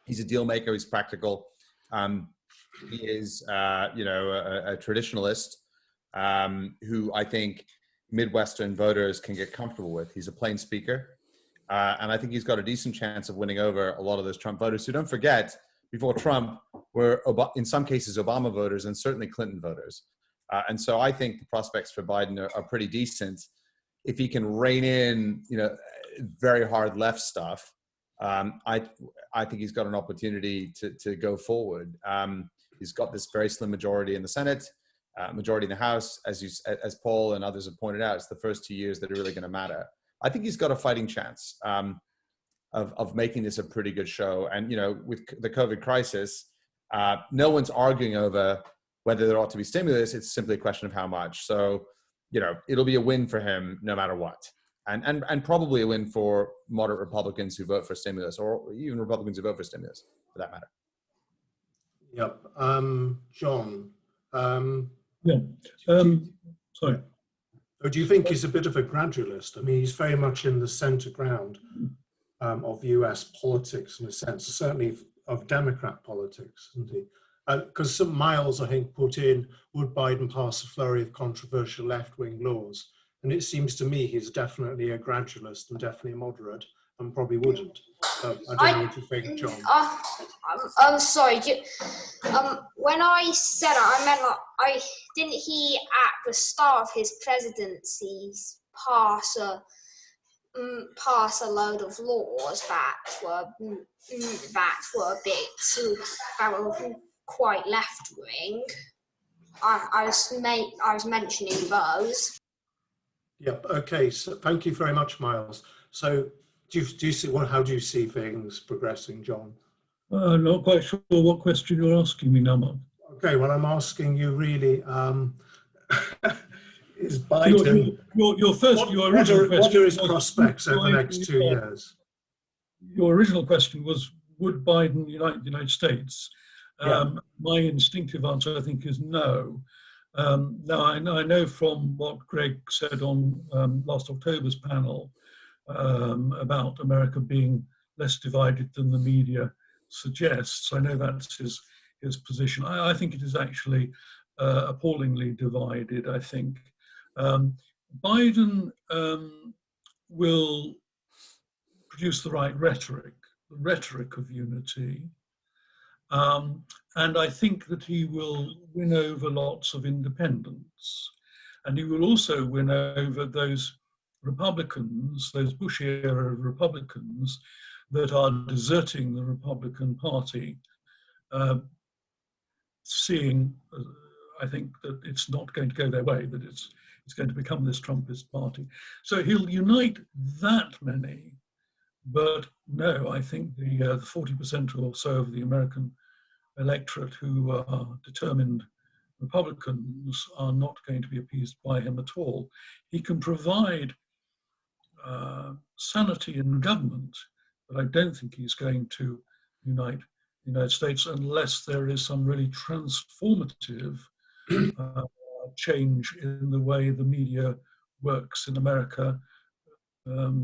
he's a deal maker. He's practical. He is, a traditionalist who I think Midwestern voters can get comfortable with. He's a plain speaker. And I think he's got a decent chance of winning over a lot of those Trump voters who, don't forget, before Trump were, in some cases, Obama voters and certainly Clinton voters. And so I think the prospects for Biden are pretty decent if he can rein in, very hard left stuff. I think he's got an opportunity to go forward. He's got this very slim majority in the Senate, majority in the House. As Paul and others have pointed out, it's the first 2 years that are really going to matter. I think he's got a fighting chance of making this a pretty good show. And, with the COVID crisis, no one's arguing over whether there ought to be stimulus. It's simply a question of how much. So, it'll be a win for him no matter what. And probably a win for moderate Republicans who vote for stimulus, or even Republicans who vote for stimulus, for that matter. Yep. John. Sorry. Or do you think he's a bit of a gradualist? I mean, he's very much in the centre ground of US politics, in a sense, certainly of Democrat politics, isn't he? Because some Miles, I think, put in, would Biden pass a flurry of controversial left-wing laws? And it seems to me he's definitely a gradualist and definitely a moderate, and probably wouldn't. I don't know what you think, John. I'm sorry. When I said it, I meant didn't he at the start of his presidency pass a load of laws that were quite left wing? I was mentioning those. Yep. Okay. So thank you very much, Miles. So do you see how do you see things progressing, John? Not quite sure what question you're asking me now, Mark. Okay. Well, I'm asking you really. Is Biden? Your original question. What are his prospects over the next 2 years? Your original question was, would Biden unite the United States? My instinctive answer, I think, is no. Now, I know from what Greg said on last October's panel about America being less divided than the media suggests. I know that's his position. I think it is actually appallingly divided, I think. Biden will produce the right rhetoric, the rhetoric of unity. And I think that he will win over lots of independents. And he will also win over those Republicans, those Bush-era Republicans that are deserting the Republican Party, seeing, I think, that it's not going to go their way, that it's going to become this Trumpist party. So he'll unite that many, but no, I think the 40% or so of the American electorate who are determined Republicans are not going to be appeased by him at all. He can provide sanity in government, but I don't think he's going to unite the United States unless there is some really transformative change in the way the media works in America,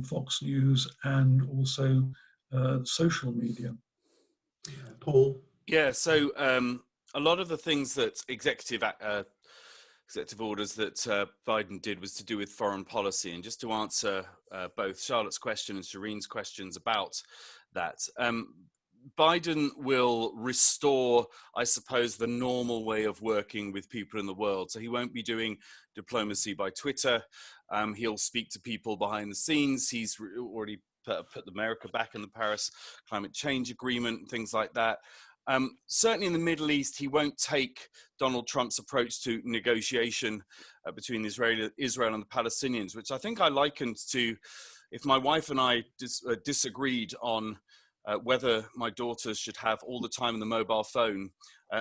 Fox News, and also social media. Paul? Yeah, so a lot of the things that executive orders that Biden did was to do with foreign policy. And just to answer both Charlotte's question and Shireen's questions about that, Biden will restore, I suppose, the normal way of working with people in the world. So he won't be doing diplomacy by Twitter. He'll speak to people behind the scenes. He's already put America back in the Paris Climate Change Agreement and things like that. Certainly in the Middle East, he won't take Donald Trump's approach to negotiation between Israel and the Palestinians, which I think I likened to if my wife and I disagreed on whether my daughters should have all the time on the mobile phone,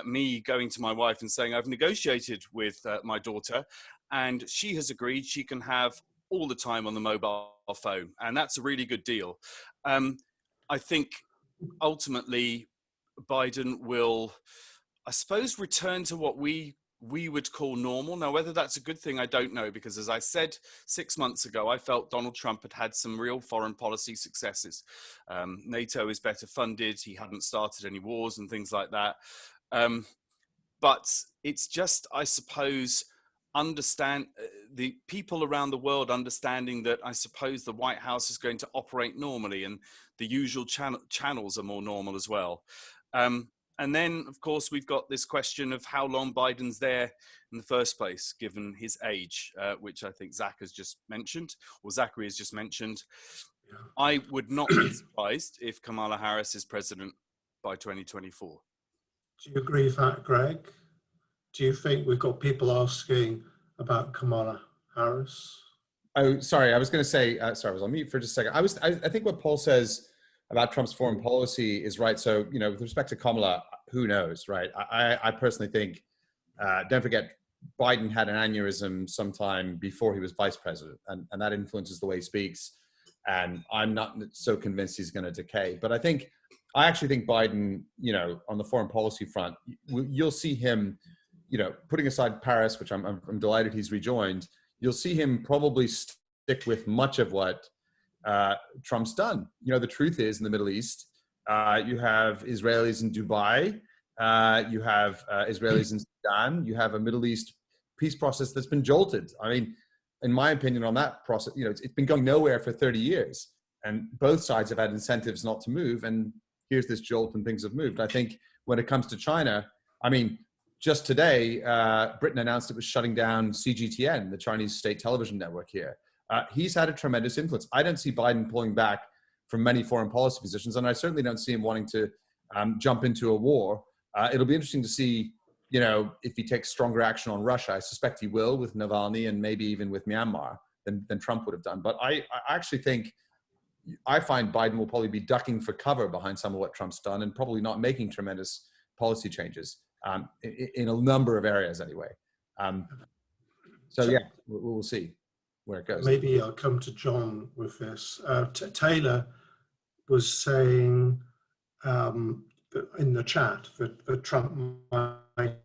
me going to my wife and saying, I've negotiated with my daughter and she has agreed she can have all the time on the mobile phone. And that's a really good deal. I think ultimately Biden will, I suppose, return to what we we would call normal. Now, whether that's a good thing, I don't know, because as I said 6 months ago, I felt Donald Trump had had some real foreign policy successes. NATO is better funded. He hadn't started any wars and things like that. But it's just, I suppose, understand the people around the world understanding that I suppose the White House is going to operate normally and the usual channels are more normal as well. And then, of course, we've got this question of how long Biden's there in the first place, given his age, which I think Zachary has just mentioned. Yeah. I would not be surprised if Kamala Harris is president by 2024. Do you agree with that, Greg? Do you think we've got people asking about Kamala Harris? Oh, sorry. I was going to say, sorry, I was on mute for just a second. I think what Paul says about Trump's foreign policy is right. So, you know, with respect to Kamala, who knows, right? I personally think, don't forget, Biden had an aneurysm sometime before he was vice president, and that influences the way he speaks. And I'm not so convinced he's going to decay. But I actually think Biden, you know, on the foreign policy front, you'll see him, you know, putting aside Paris, which I'm delighted he's rejoined, you'll see him probably stick with much of what Trump's done. You know, the truth is in the Middle East, you have Israelis in Dubai, you have Israelis in Sudan, you have a Middle East peace process that's been jolted. I mean, in my opinion on that process, you know, it's been going nowhere for 30 years and both sides have had incentives not to move. And here's this jolt and things have moved. I think when it comes to China, I mean, just today, Britain announced it was shutting down CGTN, the Chinese state television network here. He's had a tremendous influence. I don't see Biden pulling back from many foreign policy positions, and I certainly don't see him wanting to jump into a war. It'll be interesting to see, you know, if he takes stronger action on Russia. I suspect he will with Navalny and maybe even with Myanmar than Trump would have done. But I actually think, I find Biden will probably be ducking for cover behind some of what Trump's done and probably not making tremendous policy changes in a number of areas anyway. So yeah, we'll see where it goes. Maybe I'll come to John with this. Taylor was saying in the chat that Trump might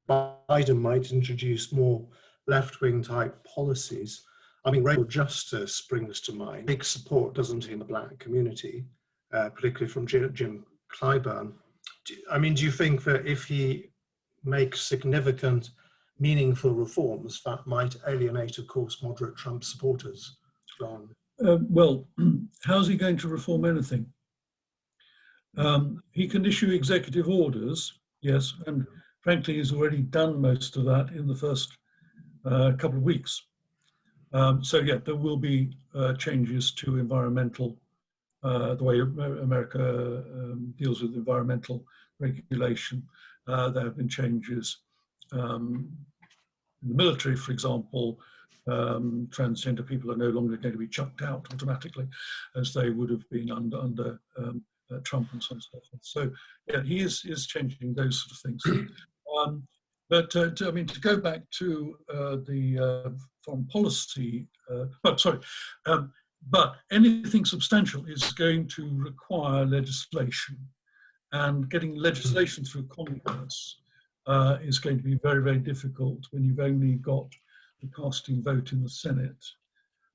Biden might introduce more left-wing type policies. I mean, racial justice springs to mind. Big support, doesn't he, in the black community, particularly from Jim Clyburn. Do you think that if he makes significant, meaningful reforms, that might alienate, of course, moderate Trump supporters? John? Well, how's he going to reform anything? He can issue executive orders, yes, and frankly, he's already done most of that in the first couple of weeks. So yeah, there will be changes to environmental, the way America deals with environmental regulation. There have been changes in the military, for example. Transgender people are no longer going to be chucked out automatically, as they would have been under Trump and so on and so forth. So yeah, he is changing those sort of things. But to go back to the foreign policy, but anything substantial is going to require legislation, and getting legislation through Congress is going to be very, very difficult when you've only got the casting vote in the Senate.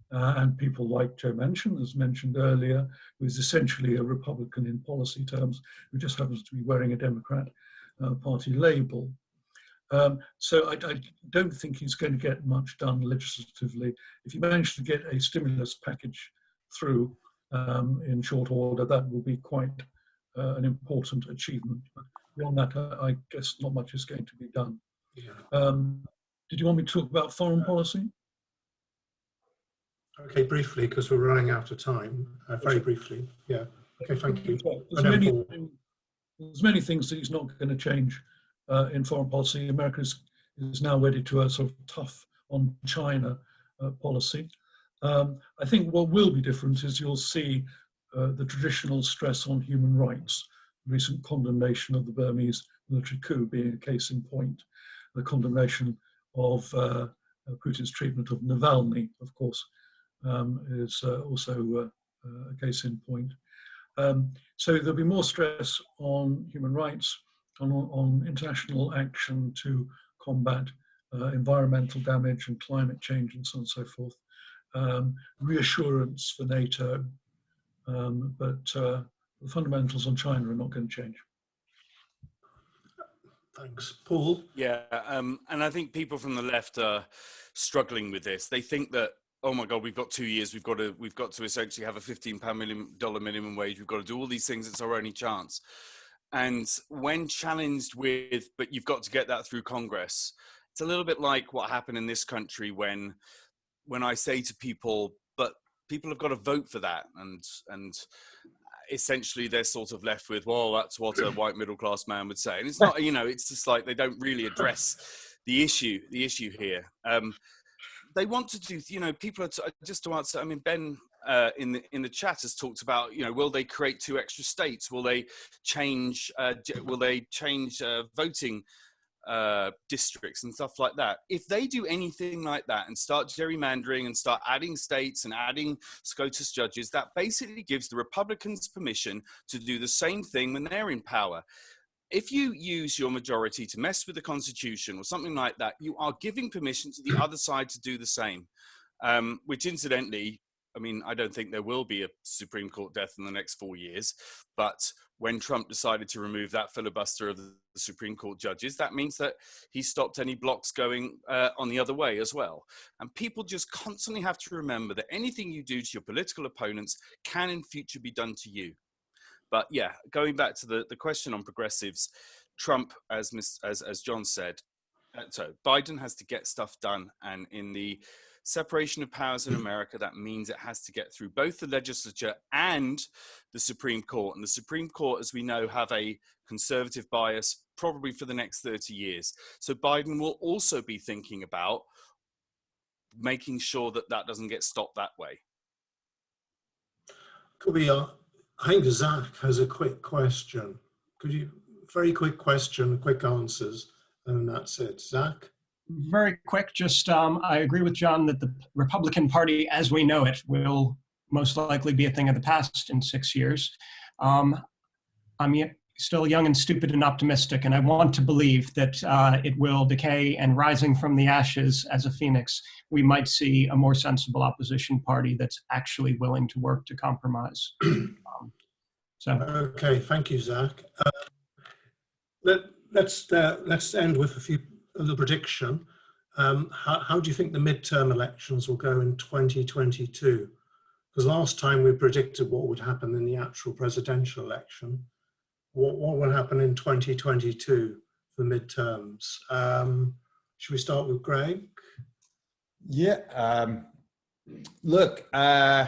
And people like Joe Manchin, as mentioned earlier, who is essentially a Republican in policy terms, who just happens to be wearing a Democrat Party label. So I don't think he's going to get much done legislatively. If he managed to get a stimulus package through in short order, that will be quite an important achievement. But beyond that, I guess not much is going to be done. Yeah. Did you want me to talk about foreign policy? Okay, briefly, because we're running out of time. Very briefly, yeah. Okay, thank you. There's many things that he's not going to change in foreign policy. America is now ready to a sort of tough on China policy. I think what will be different is you'll see the traditional stress on human rights. The recent condemnation of the Burmese military coup being a case in point. The condemnation of Putin's treatment of Navalny, of course, is also a case in point. So there'll be more stress on human rights, on international action to combat environmental damage and climate change and so on and so forth. Reassurance for NATO, but the fundamentals on China are not going to change. Thanks. Paul? Yeah, and I think people from the left are struggling with this. They think that, oh my God, we've got 2 years. We've got to essentially have a $15 minimum wage. We've got to do all these things. It's our only chance. And when challenged with, but you've got to get that through Congress, it's a little bit like what happened in this country when I say to people, but people have got to vote for that, and essentially they're sort of left with, well, that's what a white middle class man would say. And it's not, it's just like they don't really address the issue here. They want to do, people are just to answer. I mean, Ben in the chat has talked about, will they create 2 extra states? Will they change voting districts and stuff like that? If they do anything like that and start gerrymandering and start adding states and adding SCOTUS judges, that basically gives the Republicans permission to do the same thing when they're in power. If you use your majority to mess with the Constitution or something like that, you are giving permission to the other side to do the same, which incidentally, I mean, I don't think there will be a Supreme Court death in the next 4 years, but when Trump decided to remove that filibuster of the Supreme Court judges, that means that he stopped any blocks going on the other way as well. And people just constantly have to remember that anything you do to your political opponents can in future be done to you. But yeah, going back to the question on progressives, Trump, as John said, so Biden has to get stuff done, and in the separation of powers in America, that means it has to get through both the legislature and the Supreme Court. And the Supreme Court, as we know, have a conservative bias probably for the next 30 years. So Biden will also be thinking about making sure that doesn't get stopped that way. Could we, I think Zach has a quick question. Could you, very quick question, quick answers, and that's it. Zach? Very quick, just I agree with John that the Republican Party as we know it will most likely be a thing of the past in 6 years. I'm still young and stupid and optimistic, and I want to believe that it will decay, and rising from the ashes as a phoenix, we might see a more sensible opposition party that's actually willing to work to compromise. Okay, thank you, Zach. Let's end with a little prediction. How do you think the midterm elections will go in 2022? Because last time we predicted what would happen in the actual presidential election. What will happen in 2022 for midterms? Should we start with Greg? Yeah. Look, I'd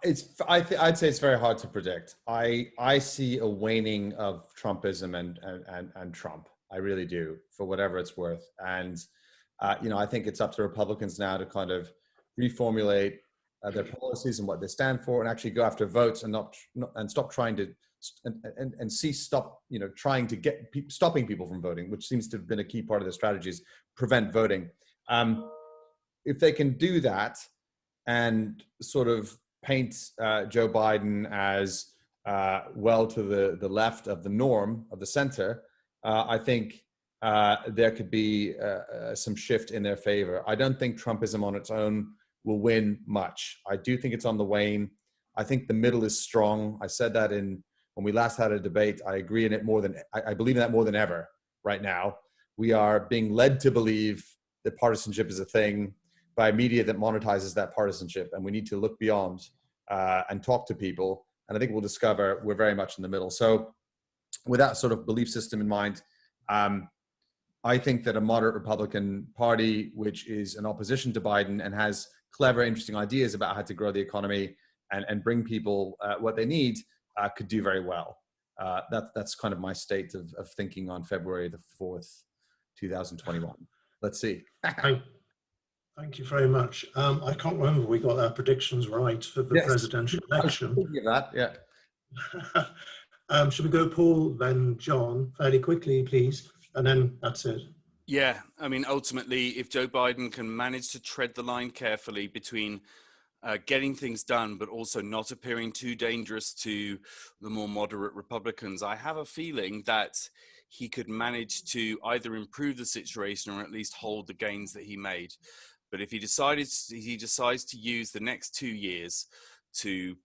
say it's very hard to predict. I see a waning of Trumpism and Trump. I really do, for whatever it's worth. And I think it's up to Republicans now to kind of reformulate their policies and what they stand for, and actually go after votes and stop trying to trying to get stopping people from voting, which seems to have been a key part of the strategies, prevent voting. If they can do that and sort of paint Joe Biden as well to the left of the norm of the center, I think there could be some shift in their favor. I don't think Trumpism on its own will win much. I do think it's on the wane. I think the middle is strong. I said that when we last had a debate. I agree in it more than, I believe in that more than ever right now. We are being led to believe that partisanship is a thing by a media that monetizes that partisanship. And we need to look beyond and talk to people. And I think we'll discover we're very much in the middle. So with that sort of belief system in mind, I think that a moderate Republican Party, which is in opposition to Biden and has clever, interesting ideas about how to grow the economy and bring people what they need, could do very well. That's kind of my state of thinking on February the 4th, 2021. Let's see. Thank you very much. I can't remember if we got our predictions right for the presidential election. That, yeah. Should we go Paul, then John, fairly quickly, please, and then that's it. Yeah, I mean, ultimately, if Joe Biden can manage to tread the line carefully between getting things done, but also not appearing too dangerous to the more moderate Republicans, I have a feeling that he could manage to either improve the situation or at least hold the gains that he made. But if he decides to use the next 2 years to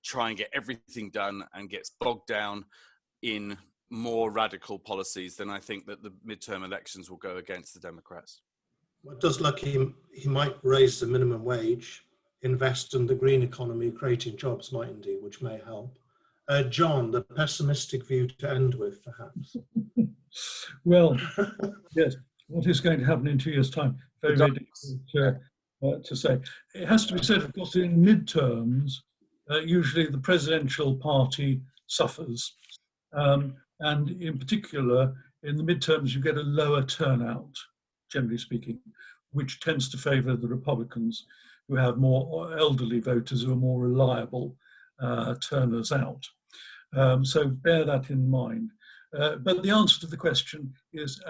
try and get everything done and gets bogged down in more radical policies, then I think that the midterm elections will go against the Democrats. Well, it does look he might raise the minimum wage, invest in the green economy, creating jobs, mightn't he, which may help. John, the pessimistic view to end with, perhaps. Well, yes, what is going to happen in 2 years' time? Very, very difficult to say. It has to be said, of course, in midterms, usually the presidential party suffers. And in particular, in the midterms, you get a lower turnout, generally speaking, which tends to favour the Republicans, who have more elderly voters who are more reliable turners out. So bear that in mind. But the answer to the question is,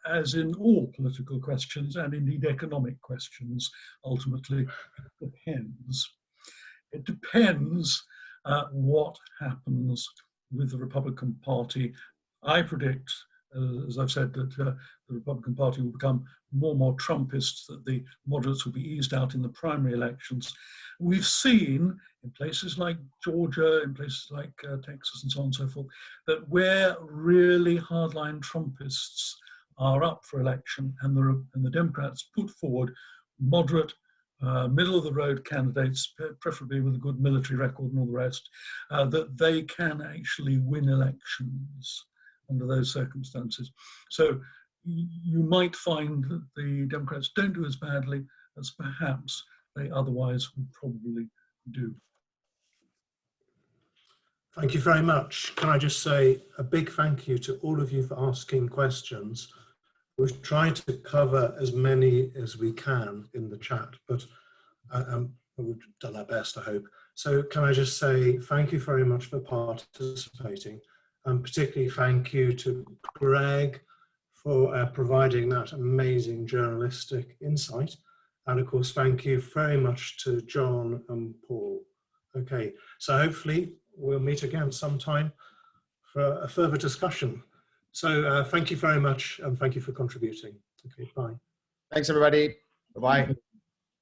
as in all political questions, and indeed economic questions, ultimately, it depends. It depends what happens with the Republican Party. I predict, as I've said, that the Republican Party will become more and more Trumpist, that the moderates will be eased out in the primary elections. We've seen in places like Georgia, in places like Texas and so on and so forth, that where really hardline Trumpists are up for election and the Democrats put forward moderate, middle-of-the-road candidates, preferably with a good military record and all the rest, that they can actually win elections under those circumstances. So you might find that the Democrats don't do as badly as perhaps they otherwise would probably do. Thank you very much. Can I just say a big thank you to all of you for asking questions. We've tried to cover as many as we can in the chat, but we've done our best, I hope. So can I just say thank you very much for participating, and particularly thank you to Greg for providing that amazing journalistic insight. And of course, thank you very much to John and Paul. Okay, so hopefully we'll meet again sometime for a further discussion. So thank you very much, and thank you for contributing. Okay, bye. Thanks, everybody. Bye-bye.